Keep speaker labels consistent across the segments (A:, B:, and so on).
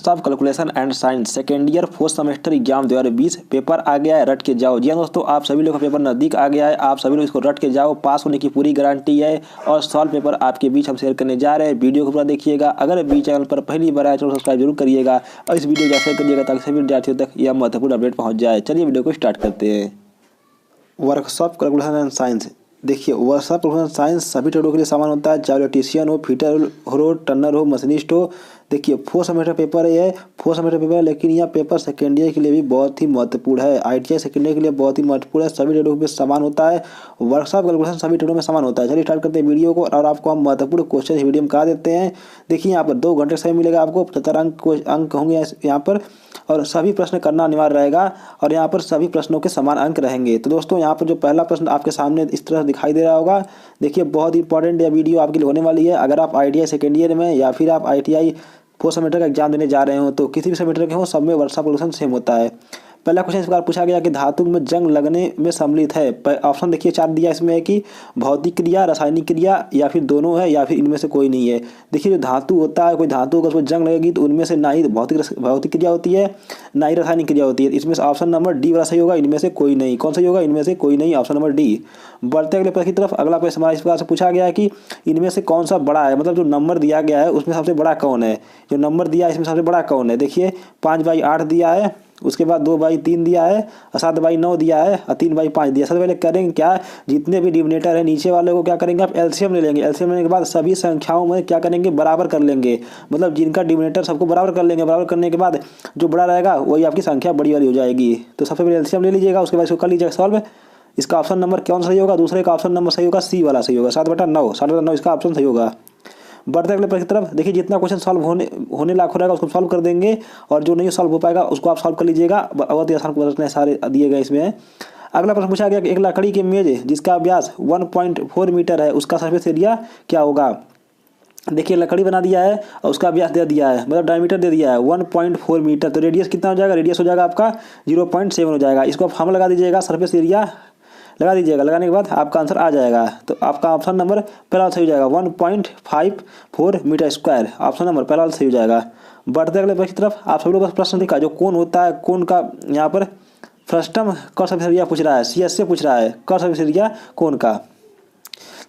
A: Workshop calculation and science second year fourth semester exam 2020 paper आ गया है, रट के जाओ। जी हाँ दोस्तों, आप सभी लोग का पेपर नज़दीक आ गया है। आप सभी लोग इसको रट के जाओ, पास होने की पूरी गारंटी है। और सॉल्व पेपर आपके बीच हम शेयर करने जा रहे हैं। वीडियो को पूरा देखिएगा। अगर बी चैनल पर पहली बार आए तो सब्सक्राइब जरूर करिएगा और इस वीडियो को शेयर करिएगा ताकि सभी विद्यार्थियों तक यह महत्वपूर्ण अपडेट पहुँच जाए। चलिए वीडियो को स्टार्ट करते हैं। Workshop calculation and science. देखिए, वर्कशॉप कैलकुलेशन साइंस सभी ट्रेडों के लिए सामान होता है, चाहे इलेक्ट्रीशियन हो, फिटर हो, टर्नर हो, मशीनिस्ट हो। देखिए, फोर्थ सेमेस्टर पेपर है ये, फोर्थ सेमेस्टर पेपर है, लेकिन यह पेपर सेकेंड ईयर के लिए भी बहुत ही महत्वपूर्ण है। ITI सेकेंड ईयर के लिए बहुत ही महत्वपूर्ण है। सभी ट्रेडों में सामान होता है, वर्कशॉप कैलकुलेशन सभी ट्रेडों में सामान होता है। चलिए स्टार्ट करते हैं वीडियो को और आपको हम महत्वपूर्ण क्वेश्चन वीडियो में कहा देते हैं। देखिए, यहाँ पर 2 घंटे का समय मिलेगा आपको, 75 अंक होंगे यहाँ पर और सभी प्रश्न करना अनिवार्य रहेगा और यहाँ पर सभी प्रश्नों के समान अंक रहेंगे। तो दोस्तों, यहाँ पर जो पहला प्रश्न आपके सामने इस तरह दिखाई दे रहा होगा, देखिए बहुत इंपॉर्टेंट यह वीडियो आपके लिए होने वाली है। अगर आप ITI सेकेंड ईयर में या फिर आप ITI फोर्थ सेमेस्टर का एग्जाम देने जा रहे हो तो किसी भी सेमेस्टर के हो, सब में वर्कशॉप कैलकुलेशन सेम होता है। पहला क्वेश्चन इस प्रकार पूछा गया कि धातु में जंग लगने में सम्मिलित है। ऑप्शन देखिए 4 दिया इसमें है कि भौतिक क्रिया, रासायनिक क्रिया या फिर दोनों है या फिर इनमें से कोई नहीं है। देखिए, जो धातु होता है, कोई धातु होगा उसमें जंग लगेगी तो उनमें से ना ही भौतिक क्रिया होती है ना ही रासायनिक क्रिया होती है। इसमें से ऑप्शन नंबर डी वाला सही होगा, इनमें से कोई नहीं। कौन सही होगा? इनमें से कोई नहीं, ऑप्शन नंबर डी। बढ़ते अगले प्रश्न की तरफ। अगला प्रश्न हमारा इस प्रकार से पूछा गया है कि इनमें से कौन सा बड़ा है, मतलब जो नंबर दिया गया है उसमें सबसे बड़ा कौन है। जो नंबर दिया है इसमें सबसे बड़ा कौन है? देखिए, 5/8 दिया है, उसके बाद 2/3 दिया है, 7/9 दिया है और 3/5 दिया है। सबसे पहले करेंगे क्या, जितने भी डिनोमिनेटर है नीचे वाले को क्या करेंगे आप एलसीएम ले लेंगे। एलसीएम लेने के बाद सभी संख्याओं में क्या करेंगे, बराबर कर लेंगे। मतलब जिनका डिनोमिनेटर सबको बराबर कर लेंगे। बराबर करने के बाद जो बड़ा रहेगा वही आपकी संख्या बड़ी वाली हो जाएगी। तो सबसे पहले एलसीएम ले लीजिएगा, उसके बाद इसको कर लीजिएगा सॉल्व। इसका ऑप्शन नंबर कौन सही होगा? दूसरे का ऑप्शन नंबर सही होगा, सी वाला सही होगा, 7/9। 7/9 इसका ऑप्शन सही होगा। बढ़ते अगले प्रश्न की तरफ। देखिए, जितना क्वेश्चन सॉल्व होने लायक हो रहेगा उसको सॉल्व कर देंगे और जो नहीं सॉल्व हो पाएगा उसको आप सॉल्व कर लीजिएगा। बहुत ही आसान प्रश्न सारे दिए गए इसमें। अगला प्रश्न पूछा गया कि एक लकड़ी की मेज जिसका व्यास 1.4 मीटर है, उसका सरफेस एरिया क्या होगा। देखिए, लकड़ी बना दिया है और उसका व्यास दे दिया है, मतलब डायमीटर दे दिया है 1.4 मीटर। तो रेडियस कितना हो जाएगा? रेडियस हो जाएगा आपका 0.7 हो जाएगा। इसको आप हम लगा दीजिएगा, सरफेस एरिया लगा दीजिएगा। लगाने के बाद आपका आंसर आ जाएगा। तो आपका ऑप्शन नंबर पहला सही हो जाएगा, 1.54 मीटर स्क्वायर। ऑप्शन नंबर पहला सही हो जाएगा। बढ़ते अगले प्रश्न की तरफ। आप सभी लोगों का प्रश्न दिखा, जो कोण होता है, कोण का यहाँ पर फ्रस्टम का सरफेस एरिया पूछ रहा है, CS से पूछ रहा है का सरफेस एरिया कोण का।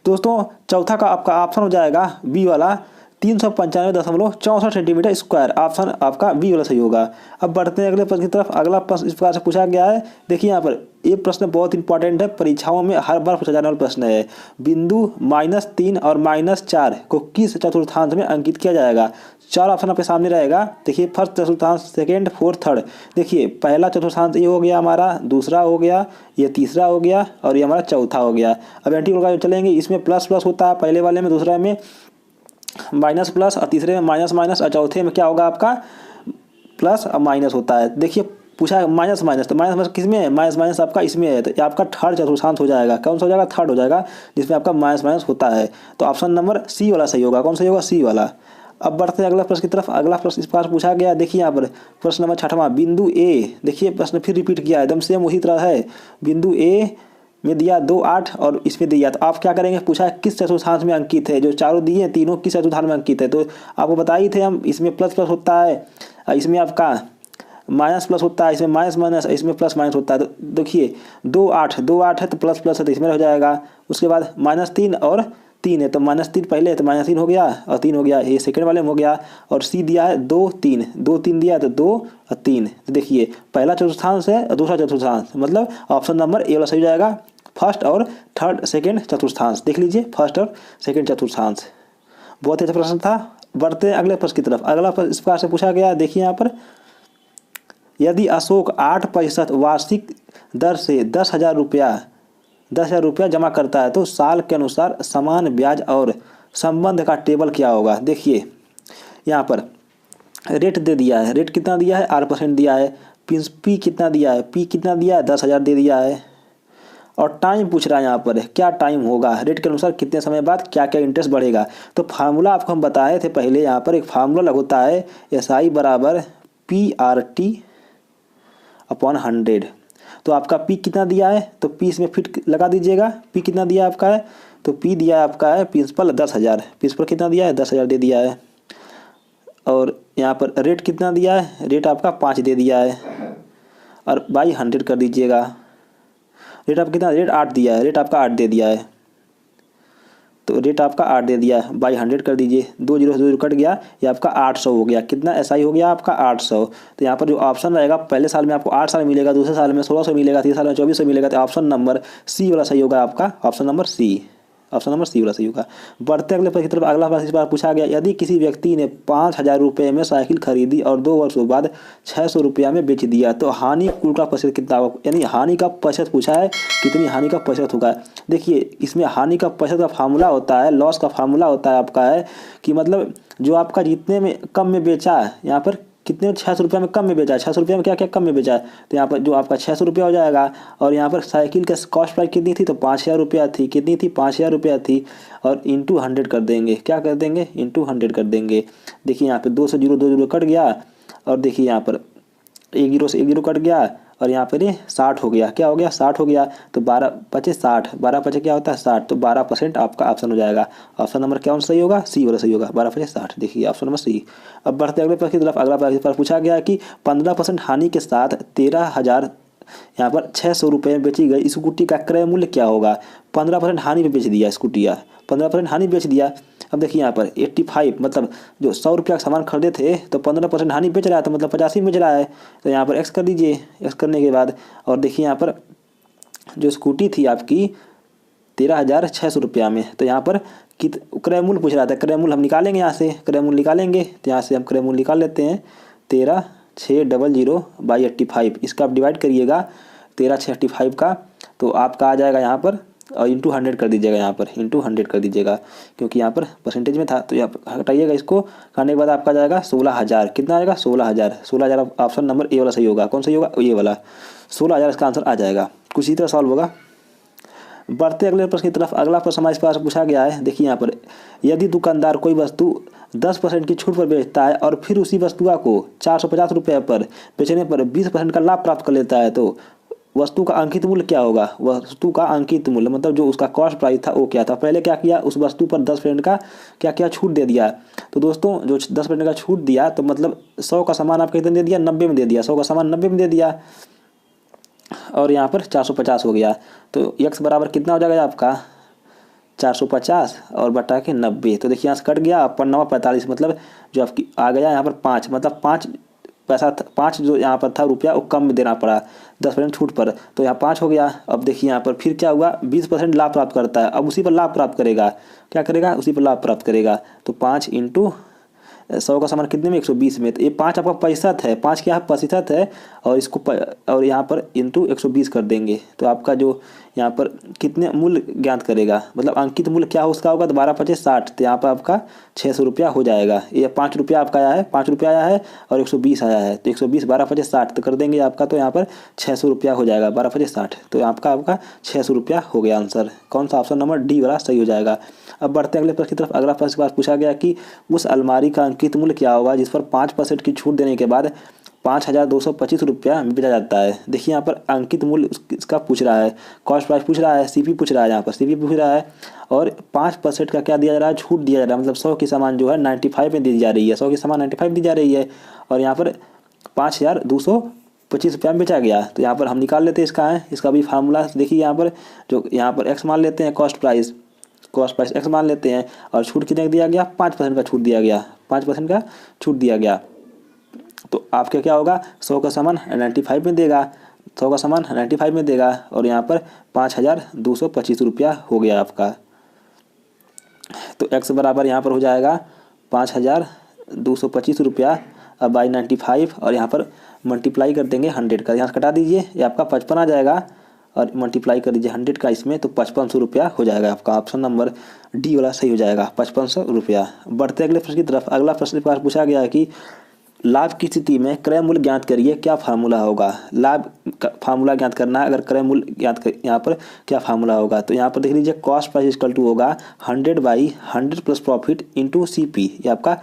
A: दोस्तों, चौथा का आपका ऑप्शन हो जाएगा बी वाला, 395.64 सेंटीमीटर स्क्वायर। ऑप्शन आपका बी वाला सही होगा। अब बढ़ते हैं अगले प्रश्न की तरफ। अगला प्रश्न इस प्रकार से पूछा गया है। देखिए, यहाँ पर ये प्रश्न बहुत इंपॉर्टेंट है, परीक्षाओं में हर बार पूछा जाने वाला प्रश्न है। बिंदु -3 और -4 को किस चतुर्थांश में अंकित किया जाएगा। 4 ऑप्शन आपके सामने रहेगा। देखिए, फर्स्ट चतुर्थांश, सेकेंड, फोर्थ, थर्ड। देखिए, पहला चतुर्थांश ये हो गया हमारा, दूसरा हो गया, ये तीसरा हो गया और ये हमारा चौथा हो गया। अब एंटी क्लॉकवाइज चलेंगे, इसमें प्लस प्लस होता है पहले वाले में, दूसरे में माइनस प्लस और तीसरे में माइनस माइनस और चौथे में क्या होगा आपका प्लस और माइनस होता है। देखिए, पूछा माइनस माइनस, तो माइनस माइनस किस में है? माइनस माइनस आपका इसमें है, तो आपका थर्ड चतुर्थांश हो जाएगा। कौन सा हो जाएगा? थर्ड हो जाएगा, जिसमें आपका माइनस माइनस होता है। तो ऑप्शन नंबर सी वाला सही होगा। कौन सही होगा? सी वाला। अब बढ़ते हैं अगला प्रश्न की तरफ। अगला प्रश्न इस प्रकार पूछा गया। देखिए, यहाँ पर प्रश्न नंबर 6वां, बिंदु ए। देखिए, प्रश्न फिर रिपीट किया, एकदम सेम उसी तरह है। बिंदु ए में दिया 2, 8 और इसमें दिया, तो आप क्या करेंगे, पूछा है किस चतुर्थांश में अंकित है। जो चारों दिए हैं तीनों किस चतुर्थांश में अंकित है, तो आपको बताई थे हम, इसमें प्लस प्लस होता है, इसमें आपका माइनस प्लस होता है, इसमें माइनस माइनस, इसमें प्लस माइनस होता है। तो देखिए, 2, 8 है तो प्लस प्लस है तो इसमें हो जाएगा। उसके बाद -3 और 3 है तो -3 पहले है तो -3 हो गया और 3 हो गया, ये सेकंड वाले में हो गया। और सी दिया है 2, 3, 2, 3 दिया है तो 2 और 3। तो देखिए, पहला चतुर्थांश है और दूसरा चतुर्थांश, मतलब ऑप्शन नंबर ए वाला सही हो जाएगा। फर्स्ट और थर्ड सेकंड चतुर्थांश देख लीजिए, फर्स्ट और सेकंड चतुर्थांश। बहुत ही अच्छा प्रश्न था। बढ़ते हैं अगले प्रश्न की तरफ। अगला प्रश्न इस प्रकार से पूछा गया। देखिए, यहाँ पर यदि अशोक 8% वार्षिक दर से 10,000 रुपया जमा करता है तो साल के अनुसार समान ब्याज और संबंध का टेबल क्या होगा। देखिए, यहाँ पर रेट दे दिया है, रेट कितना दिया है 8% दिया है। पी कितना दिया है, पी कितना दिया है 10,000 दे दिया है। और टाइम पूछ रहा है यहाँ पर, क्या टाइम होगा, रेट के अनुसार कितने समय बाद क्या क्या इंटरेस्ट बढ़ेगा। तो फार्मूला आपको हम बताए थे पहले, यहाँ पर एक फार्मूला होता है SI बराबर PRT/100। तो आपका पी कितना दिया है, तो पी इसमें फिट लगा दीजिएगा। पी कितना दिया आपका है, तो पी दिया आपका है प्रिंसिपल 10,000, प्रिंसिपल कितना दिया है 10,000 दे दिया है। और यहाँ पर रेट कितना दिया है, रेट आपका 5 दे दिया है और बाई 100 कर दीजिएगा। रेट आपका कितना, रेट 8 दिया है, रेट आपका 8 दे दिया है, तो रेट आपका 8 दे दिया है, बाई 100 कर दीजिए। 2 जीरो से 2 जीरो कट गया, ये आपका 800 हो गया। कितना एसआई हो गया आपका 800। तो यहाँ पर जो ऑप्शन रहेगा, पहले साल में आपको 8 साल मिलेगा, दूसरे साल में 1600 मिलेगा, तीसरे साल में 2400 मिलेगा। तो ऑप्शन नंबर सी वाला सही होगा आपका, option number C, option number C वाला सही होगा। बढ़ते अगले प्रश्न की तरफ। अगला प्रश्न इस बार पूछा गया, यदि किसी व्यक्ति ने 5000 रुपये में साइकिल खरीदी और 2 वर्षों बाद 600 रुपया में बेच दिया, तो हानि कुल का प्रतिशत कितना होगा, यानी हानि का प्रतिशत पूछा है, कितनी हानि का प्रतिशत होगा। देखिए इसमें हानि का प्रतिशत का फार्मूला होता है, लॉस का फार्मूला होता है आपका है कि मतलब जो आपका जितने में कम में बेचा है, यहाँ पर कितने 600 रुपये में कम में बेचा है, 600 रुपये में क्या क्या कम में बेचा है, तो यहाँ पर जो आपका 600 रुपया हो जाएगा। और यहाँ पर साइकिल का कॉस्ट प्राइस कितनी थी, तो 5000 रुपया थी, कितनी थी 5000 रुपया थी, और इंटू 100 कर देंगे, क्या कर देंगे इंटू 100 कर देंगे। देखिए यहाँ पे 2 से 0 2 जीरो कट गया, और देखिए यहाँ पर 1 जीरो से 1 जीरो कट गया, और यहाँ पर ये 60 हो गया, क्या हो गया 60 हो गया। तो 12 पचे 60, 12 पचे क्या होता है 60, तो 12% आपका ऑप्शन हो जाएगा। ऑप्शन नंबर कौन सही होगा, सी वाला सही होगा, 12 पचे 60। देखिए ऑप्शन नंबर सी। अब बढ़ते अगले प्रश्न की तरफ। अगला प्रश्न पूछा गया कि 15% हानि के साथ 13,000 यहाँ पर 600 रुपये में बेची गई स्कूटी का क्रय मूल्य क्या होगा। 15% हानि पे बेच दिया स्कूटी, या 15% हानि बेच दिया। अब देखिए यहाँ पर 85 मतलब जो 100 रुपया का सामान खरीदे थे, तो 15% हानि बेच रहा है, तो मतलब 85 बेच रहा है। तो यहाँ पर एक्स कर दीजिए, एक्स करने के बाद और देखिए यहाँ पर जो स्कूटी थी आपकी 13,600 रुपया में, तो यहाँ पर क्रय मूल्य पूछ रहा था। क्रय मूल्य हम निकालेंगे, यहाँ से क्रय मूल्य निकालेंगे, तो यहाँ से हम क्रय मूल्य निकाल लेते हैं। 13,600 बाई 85, इसका आप डिवाइड करिएगा 13,685 का, तो आपका आ जाएगा यहाँ पर, और इंटू 100 कर दीजिएगा, यहाँ पर इंटू 100 कर दीजिएगा, क्योंकि यहाँ पर परसेंटेज में था। तो यहाँ हटाइएगा इसको, करने के बाद आपका जाएगा 16,000। कितना आएगा 16,000, 16,000 ऑप्शन नंबर ए वाला सही होगा। कौन सही होगा, ये वाला 16,000 इसका आंसर आ जाएगा। कुछ इसी तरह सॉल्व होगा। बढ़ते अगले प्रश्न की तरफ। अगला प्रश्न हमारे पास पूछा गया है, देखिए यहाँ पर, यदि दुकानदार कोई वस्तु 10% की छूट पर बेचता है और फिर उसी वस्तुआ को 450 रुपये पर बेचने पर 20% का लाभ प्राप्त कर लेता है, तो वस्तु का अंकित मूल्य क्या होगा। वस्तु का अंकित मूल्य मतलब जो उसका कॉस्ट प्राइस था वो क्या था। पहले क्या किया, उस वस्तु पर 10% का क्या क्या छूट दे दिया। तो दोस्तों जो 10% का छूट दिया, तो मतलब 100 का सामान आप कितने दे दिया, 90 में दे दिया, 100 का सामान 90 में दे दिया, और यहाँ पर 450 हो गया। तो x बराबर कितना हो जाएगा आपका 450 और बटा के 90। तो देखिए यहाँ से कट गया, पर 9 45, मतलब जो आपकी आ गया यहाँ पर 5, मतलब 5 पैसा 5 जो यहाँ पर था रुपया वो कम में देना पड़ा 10% छूट पर, तो यहाँ 5 हो गया। अब देखिए यहाँ पर फिर क्या हुआ, 20% लाभ प्राप्त करता है, अब उसी पर लाभ प्राप्त करेगा, क्या करेगा उसी पर लाभ प्राप्त करेगा। तो 5 इंटू 100 का सामान कितने में 120 में, तो ये 5 आपका प्रतिशत है, 5 क्या है प्रतिशत है, और इसको और यहाँ पर इंटू 120 कर देंगे, तो आपका जो यहाँ पर कितने मूल्य ज्ञात करेगा, मतलब अंकित मूल्य क्या हो उसका होगा, तो 12 पचे 60, तो यहाँ पर आपका 600 रुपया हो जाएगा। ये 5 रुपया आपका आया है, 5 रुपया आया है और 120 आया है, तो 120 12 पचे 60 तो कर देंगे आपका, तो यहाँ पर 600 रुपया हो जाएगा, 12 पचे 60, तो आपका 600 रुपया हो गया आंसर। कौन सा ऑप्शन नंबर डी वाला सही हो जाएगा। अब बढ़ते अगले प्रश्न की तरफ। अगला प्रश्न पूछा गया कि उस अलमारी का अंकित मूल्य क्या होगा जिस पर 5% की छूट देने के बाद 5,225 रुपया में बेचा जाता है। देखिए यहाँ पर अंकित मूल्य इसका पूछ रहा है, कॉस्ट प्राइस पूछ रहा है, सीपी पूछ रहा है, यहाँ पर सीपी पूछ रहा है, और 5% का क्या दिया जा रहा है, छूट दिया जा रहा है, मतलब 100 की सामान जो है 95 में दी जा रही है, 100 की सामान 95 दी जा रही है, और यहाँ पर 5,225 रुपया में बेचा गया। तो यहाँ पर हम निकाल लेते हैं इसका भी फार्मूला। देखिए यहाँ पर जो यहाँ पर एक्स मान लेते हैं, कॉस्ट प्राइस एक्स मान लेते हैं, और छूट कितने दिया गया 5% का छूट दिया गया, 5% का छूट दिया गया। तो आपका क्या होगा, 100 का सामान 95 में देगा, 100 का सामान 95 में देगा, और यहाँ पर 5,225 रुपया हो गया आपका। तो x बराबर यहाँ पर हो जाएगा 5,225 रुपया बाई 95, और यहाँ पर मल्टीप्लाई कर देंगे 100 का, यहाँ से कटा दीजिए, ये आपका 55 आ जाएगा, और मल्टीप्लाई कर दीजिए 100 का इसमें, तो 5500 रुपया हो जाएगा आपका। ऑप्शन नंबर डी वाला सही हो जाएगा, 5500 रुपया। बढ़ते अगले प्रश्न की तरफ। अगला प्रश्न पूछा गया है कि लाभ की स्थिति में क्रय मूल्य ज्ञात करिए, क्या फार्मूला होगा। लाभ का फार्मूला ज्ञात करना है, अगर क्रय मूल्य ज्ञात कर यहाँ पर क्या फार्मूला होगा, तो यहाँ पर देख लीजिए कॉस्ट प्राइस इक्वल टू होगा 100/100 प्लस प्रॉफिट इंटू CP। ये आपका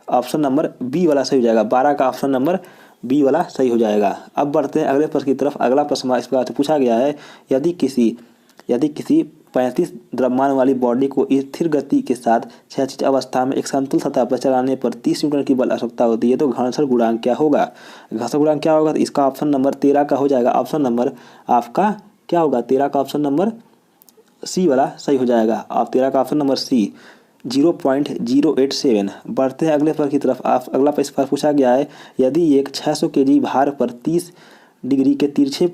A: ऑप्शन नंबर बी वाला सही हो जाएगा, 12 का ऑप्शन नंबर बी वाला सही हो जाएगा। अब बढ़ते हैं अगले प्रश्न की तरफ। अगला प्रश्न इस बात से पूछा गया है, यदि किसी 35 द्रव्यमान वाली बॉडी को स्थिर गति के साथ क्षैतिज अवस्था में एक समतल सतह पर चलाने पर 30 न्यूटन की बल आवश्यकता होती है। तो घर्षण गुणांक क्या होगा? घर्षण गुणांक क्या होगा? तो इसका ऑप्शन नंबर 13 का हो जाएगा। ऑप्शन नंबर आपका क्या होगा? 13 का ऑप्शन नंबर सी वाला सही हो जाएगा। आप 13 का ऑप्शन नंबर सी 0.087। बढ़ते हैं अगले प्रश्न की तरफ। अगला प्रश्न पूछा गया है, यदि एक 600 केजी भार पर 30 डिग्री के तिरछे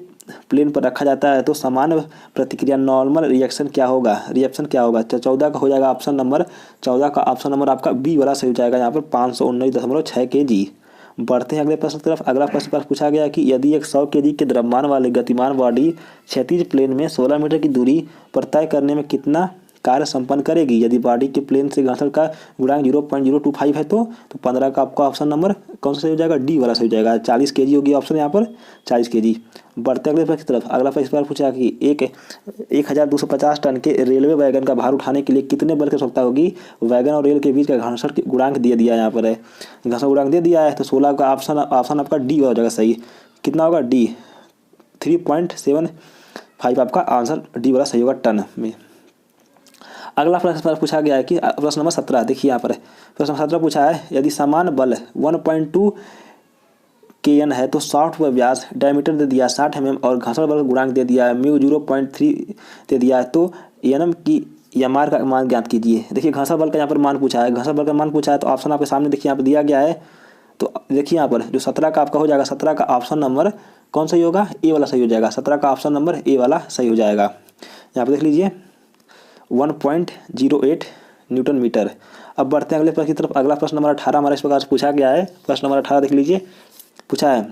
A: प्लेन पर रखा जाता है तो सामान्य प्रतिक्रिया नॉर्मल रिएक्शन क्या होगा? रिएक्शन क्या होगा? तो 14 का हो जाएगा ऑप्शन नंबर 14 का ऑप्शन नंबर आपका बी वाला सही हो जाएगा। यहाँ पर 519.6 केजी। बढ़ते हैं अगले प्रश्न की तरफ। अगला प्रश्न पूछा गया कि यदि एक 100 केजी के द्रव्यमान वाले गतिमान बॉडी क्षैतिज प्लेन में 16 मीटर की दूरी पर तय करने में कितना कार्य संपन्न करेगी? यदि बॉडी के प्लेन से घर्षण का गुणांक 0.025 है तो 15 का आपका ऑप्शन नंबर कौन सा सही हो जाएगा? डी वाला सही हो जाएगा। 40 केजी होगी ऑप्शन यहाँ पर 40 केजी। बढ़ते अगले प्रश्न की तरफ। अगला प्रश्न पूछा कि 1250 टन के रेलवे वैगन का भार उठाने के लिए कितने बल की आवश्यकता होगी? वैगन और रेल के बीच का घर्षण गुणांक दे दिया है, यहाँ पर है घर्षण गुणांक दे दिया है। तो 16 का ऑप्शन आपका डी हो जाएगा सही। कितना होगा? डी 3.75 आपका आंसर डी वाला सही होगा टन में। अगला प्रश्न पूछा गया है कि प्रश्न नंबर 17 देखिए यहाँ पर प्रश्न 17 पूछा है, यदि समान बल 1.2 kN है तो सॉफ्ट व व्यास डायमीटर दे दिया 60 mm और घर्षण बल गुणांक दे दिया है म्यू 0.3 दे दिया है, तो एनएम की एमआर का मान ज्ञात कीजिए। देखिए घर्षण बल का यहाँ पर मान पूछा है, घर्षण बल का मान पूछा है तो ऑप्शन आपके सामने देखिए यहाँ पर दिया गया है। तो देखिए यहाँ पर जो 17 का आपका हो जाएगा, 17 का ऑप्शन नंबर कौन सही होगा? ए वाला सही हो जाएगा। 17 का ऑप्शन नंबर ए वाला सही हो जाएगा। यहाँ पर देख लीजिए 1.08 न्यूटन मीटर। अब बढ़ते हैं अगले प्रश्न की तरफ। अगला प्रश्न नंबर 18 हमारा इस प्रकार से पूछा गया है। प्रश्न नंबर 18 देख लीजिए, पूछा है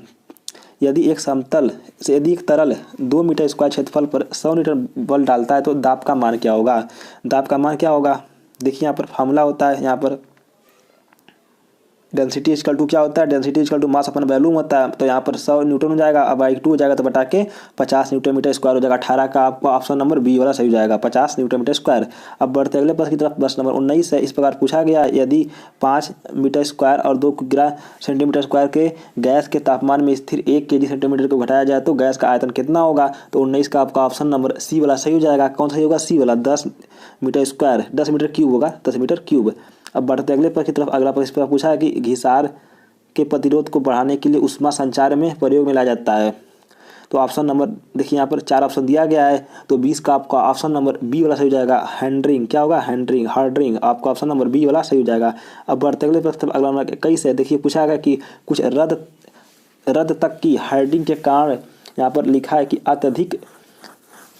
A: यदि एक समतल से यदि एक तरल 2 मीटर स्क्वायर क्षेत्रफल पर 100 न्यूटन बल डालता है तो दाब का मान क्या होगा? दाब का मान क्या होगा? देखिए यहाँ पर फार्मूला होता है, यहाँ पर डेंसिटी इक्वल टू क्या होता है? Density equal to mass upon volume होता है। तो यहाँ पर 100 न्यूटन हो जाएगा, अब बाई 2 हो जाएगा तो बटा के 50 न्यूटन मीटर स्क्वायर हो जाएगा। 18 का आपको ऑप्शन नंबर बी वाला सही हो जाएगा, 50 न्यूटन मीटर स्क्वायर। अब बढ़ते अगले प्रश्न की तरफ। प्रश्न नंबर 19 है, इस प्रकार पूछा गया, यदि 5 मीटर स्क्वायर और 2 सेंटीमीटर स्क्वायर के गैस के तापमान में स्थिर 1 kg सेंटीमीटर को घटाया जाए तो गैस का आयतन कितना होगा? तो 19 का आपका ऑप्शन नंबर सी वाला सही हो जाएगा। कौन सा होगा? सी वाला। 10 मीटर स्क्वायर 10 मीटर क्यूब होगा, 10 मीटर क्यूब। अब बढ़ते अगले प्रश्न की तरफ। अगला प्रश्न पूछा है कि घिसार के प्रतिरोध को बढ़ाने के लिए उष्मा संचार में प्रयोग में लाया जाता है। तो ऑप्शन नंबर देखिए यहाँ पर 4 ऑप्शन दिया गया है, तो 20 का आपका ऑप्शन नंबर बी वाला सही हो जाएगा। हैंडरिंग क्या होगा? हैंडरिंग हार्डरिंग आपका ऑप्शन नंबर बी वाला सही हो जाएगा। अब बढ़ते अगले प्रश्न। अगला नंबर 21 है, देखिए पूछा गया कि कुछ रद्द तक की हार्डिंग के कारण यहाँ पर लिखा है कि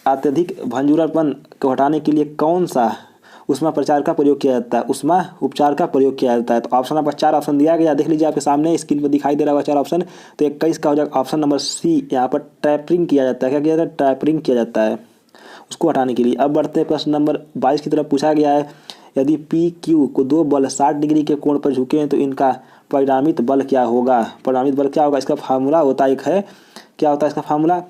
A: अत्यधिक भंजूरापन को हटाने के लिए कौन सा उष्मा प्रचार का प्रयोग किया जाता है? उष्मा उपचार का प्रयोग किया जाता है। तो ऑप्शन आपका 4 ऑप्शन दिया गया, देख लीजिए आपके सामने स्क्रीन पर दिखाई दे रहा होगा 4 ऑप्शन। तो 21 का हो जाएगा ऑप्शन नंबर सी, यहाँ पर टैपरिंग किया जाता है। क्या किया जाता है? टैपरिंग किया जाता है उसको हटाने के लिए। अब बढ़ते हैं प्रश्न नंबर 22 की तरफ। पूछा गया है, यदि पी क्यू को 2 बल 60 डिग्री के कोण पर झुके हैं तो इनका परिणामित बल क्या होगा? परिणामित बल क्या होगा? इसका फार्मूला होता है एक है, क्या होता है इसका फार्मूला?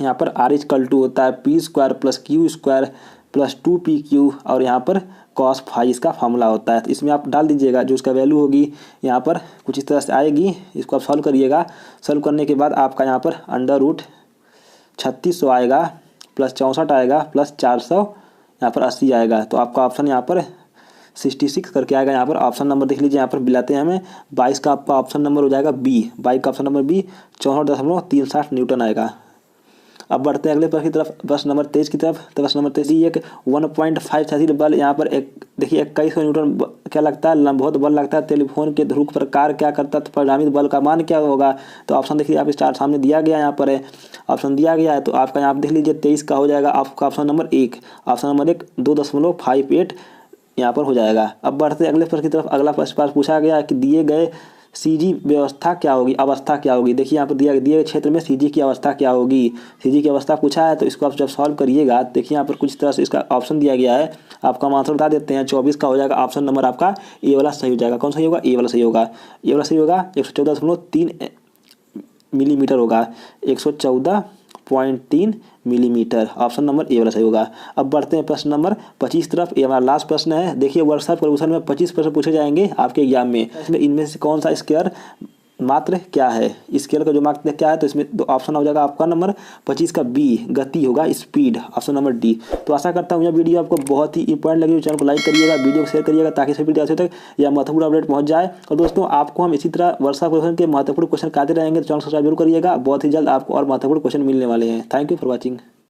A: यहाँ पर आर इक्वल टू होता है P square plus Q square plus 2pq और यहाँ पर cos फाई इसका फार्मूला होता है। तो इसमें आप डाल दीजिएगा, जो इसका वैल्यू होगी यहाँ पर कुछ इस तरह से आएगी। इसको आप सॉल्व करिएगा। सॉल्व करने के बाद आपका यहाँ पर √3600 आएगा प्लस 64 आएगा प्लस 400 यहाँ पर 80 आएगा। तो आपका ऑप्शन यहाँ पर 66 करके आएगा। यहाँ पर ऑप्शन नंबर देख लीजिए, यहाँ पर मिलाते हैं हमें। 22 का आपका ऑप्शन नंबर हो जाएगा बी, 22 का ऑप्शन नंबर बी 64.63 न्यूटन आएगा। अब बढ़ते हैं अगले प्रश्न की तरफ। प्रश्न नंबर 23 की तरफ। तो प्रश्न नंबर 23 एक 1.5 बल यहाँ पर एक देखिए 2100 न्यूटन क्या लगता है? लंबवत बल लगता है। टेलीफोन के ध्रुव पर कार्य क्या करता है? तो परिणामित बल का मान क्या होगा? तो ऑप्शन देखिए आप स्टार सामने दिया गया, यहाँ पर है ऑप्शन दिया गया है। तो आपका यहाँ पर देख लीजिए 23 का हो जाएगा आपका ऑप्शन नंबर 1, ऑप्शन नंबर 1 2.58 यहाँ पर हो जाएगा। अब बढ़ते अगले प्रश्न की तरफ। अगला प्रश्न पूछा गया कि दिए गए सीजी व्यवस्था क्या होगी? अवस्था क्या होगी? देखिए यहाँ पर दिए गए क्षेत्र में सीजी की अवस्था क्या होगी? सीजी की अवस्था पूछा है, तो इसको आप जब सॉल्व करिएगा देखिए यहाँ पर कुछ तरह से इसका ऑप्शन दिया गया है। आपका आंसर बता देते हैं। 24 का हो जाएगा ऑप्शन नंबर आपका ए वाला सही हो जाएगा। कौन सही होगा? ए वाला सही होगा। ए वाला सही होगा। 114.3 मिलीमीटर होगा, 114.3 मिलीमीटर। ऑप्शन नंबर ए वाला सही होगा। अब बढ़ते हैं प्रश्न नंबर 25 तरफ। ये हमारा लास्ट प्रश्न है। देखिए वर्षा प्रदूषण में 25 प्रश्न पूछे जाएंगे आपके एग्जाम में। इसमें इनमें से कौन सा स्क्वायर मात्र क्या है, स्केल का जो मात्र क्या है, तो इसमें तो ऑप्शन हो जाएगा आपका नंबर 25 का बी, गति होगा, स्पीड, ऑप्शन नंबर डी। तो आशा करता हूँ यह वीडियो आपको बहुत ही इंपॉर्टेंट लगी, चैनल को लाइक करिएगा, वीडियो को शेयर करिएगा ताकि सभी विद्यार्थियों तक यह महत्वपूर्ण अपडेट पहुंच जाए। और दोस्तों आपको हम इसी तरह वर्षा क्वेश्चन के महत्वपूर्ण क्वेश्चन आते रहेंगे, तो चैनल सब्सक्राइब जरूर करिएगा। बहुत ही जल्द आपको और महत्वपूर्ण क्वेश्चन मिलने वाले हैं। Thank you for watching.